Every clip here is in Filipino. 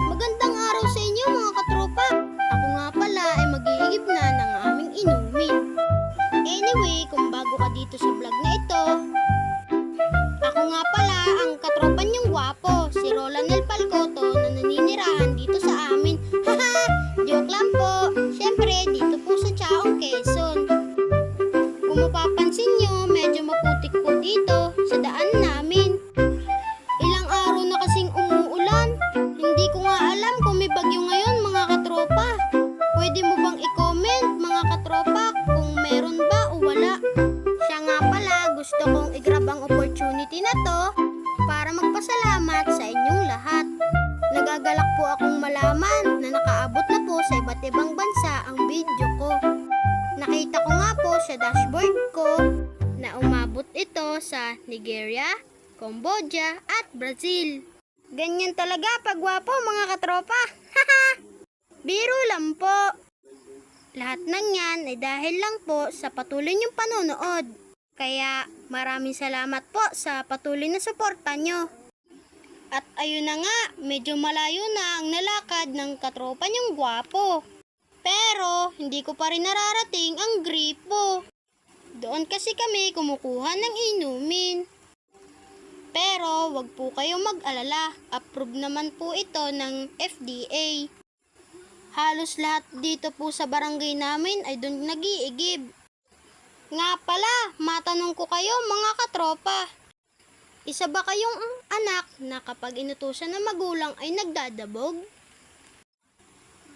Magandang araw sa inyo mga katropa. Ako nga pala ay mag-iigib na ng aming inumin. Anyway, kung bago ka dito sa vlog na ito, ako nga pala ang katropa niyong gwapo, si Rolanel Palcoto na naninirahan dito sa amin. Haha! Joke lang po. Siyempre, dito po sa Chaong, Quezon. Kung mapapansin nyo, medyo maputik po dito sa daan namin. Ilang araw na kasing umuulan. Hindi ko nga alam kung may bagyo ngayon mga katropa. Pwede mo bang i-comment mga katropa kung meron ba o wala? Siya nga pala, gusto kong i-grab ang opportunity na to para magpasalamat sa inyong lahat. Nagagalak po akong malaman na nakaabot na po sa iba't ibang bansa ang video ko. Nakita ko nga po sa dashboard ko na umabot ito sa Nigeria, Cambodia at Brazil. Ganyan talaga pagwapo mga katropa. Haha! Biro lang po. Lahat ng yan ay dahil lang po sa patuloy niyong panonood. Kaya maraming salamat po sa patuloy na suporta nyo. At ayun na nga, medyo malayo na ang nalakad ng katropa niyong gwapo. Pero hindi ko pa rin nararating ang gripo. Doon kasi kami kumukuha ng inumin. Pero wag po kayong mag-alala, approve naman po ito ng FDA. Halos lahat dito po sa barangay namin ay doon nag-iigib. Nga pala, matanong ko kayo mga katropa. Isa ba kayong anak na kapag inutusan ng magulang ay nagdadabog?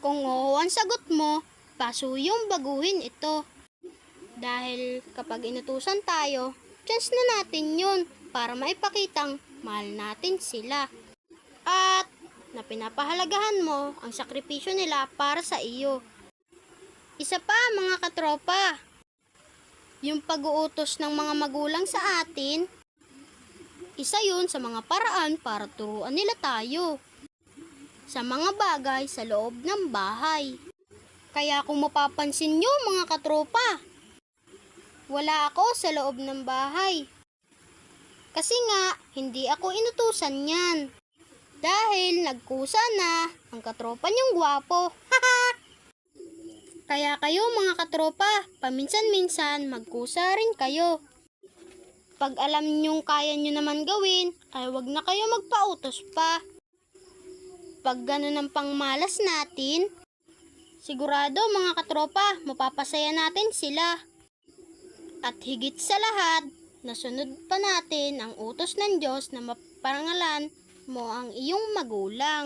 Kung oo ang sagot mo, pasuyong baguhin ito. Dahil kapag inutusan tayo, chance na natin yun para maipakitang mahal natin sila. At na pinapahalagahan mo ang sakripisyo nila para sa iyo. Isa pa mga katropa, yung pag-uutos ng mga magulang sa atin, isa yun sa mga paraan para turuan nila tayo sa mga bagay sa loob ng bahay. Kaya kung mapapansin nyo mga katropa, wala ako sa loob ng bahay. Kasi nga, hindi ako inutusan yan. Dahil nagkusa na ang katropa niyong gwapo. Haha! Kaya kayo mga katropa, paminsan-minsan magkusa rin kayo. Pag alam niyong kaya niyo naman gawin, ay wag na kayo magpautos pa. Pag ganun ang pangmalas natin, sigurado mga katropa, mapapasaya natin sila. At higit sa lahat, nasunod pa natin ang utos ng Diyos na maparangalan mo ang iyong magulang.